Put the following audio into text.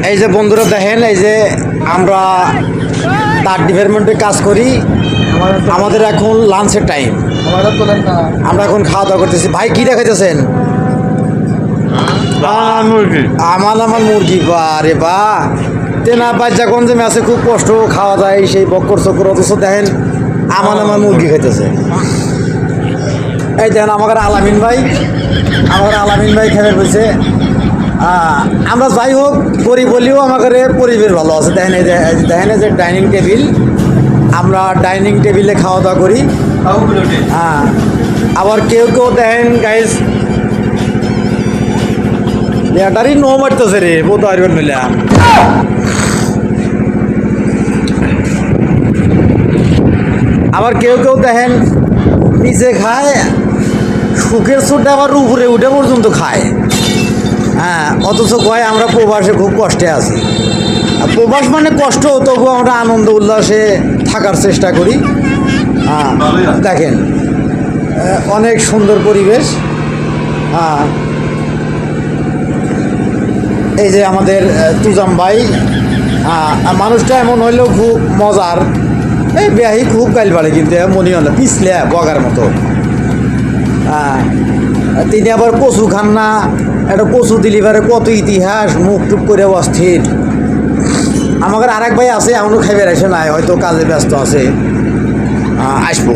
এই যে বন্ধুরা দেখেন, এই যে আমরা তার ডিপার্টমেন্টে কাজ করি, আমাদের এখন লাঞ্চের টাইম, আমরা এখন খাওয়া দাওয়া করতেছি। ভাই কি দেখাইতেছেন? আমার মুরগি, বারে বা তেনা বাচ্চাগঞ্জে ম্যাচে খুব কষ্ট খাওয়া যায়, সেই বক্কর চক্কর, অথচ দেখেন আমার মুরগি খাইতেছে। এই দেখেন আমাদের আলামিন ভাই খেয়ে বলছে। আমরা যাই হোক করি বলিও আমাদের পরিবেশ ভালো আছে। দেখেন দেখেন যে ডাইনিং টেবিল, আমরা ডাইনিং টেবিলে খাওয়া দাওয়া করি। আবার কেউ কেউ দেখেন গাইস ব্যাটারি নো মারতেছে রে, বোধ পারবেন মিলা। আবার কেউ কেউ দেখেন নিচে খায়, সুখের ছোটে আবার উপরে উঠে পর্যন্ত খায়। অথচ কয় আমরা প্রবাসে খুব কষ্টে আছি। প্রবাস মানে কষ্ট, তবু আমরা আনন্দ উল্লাসে থাকার চেষ্টা করি। দেখেন অনেক সুন্দর পরিবেশ। এই যে আমাদের তুজাম ভাই, মানুষটা এমন হইলেও খুব মজার। এই বেয়াহি খুব গাইল বাড়ে, কিন্তু মনে হলো পিছলে বগার মতো। তিনি আবার কচু খান না, একটা কচু দিলিভারে কত ইতিহাস, মুখ টুক করে অস্থির। আমাদের আরেক ভাই আছে, এমনও খাইবে আসে নাই, হয়তো কাজে ব্যস্ত আছে, আসবো।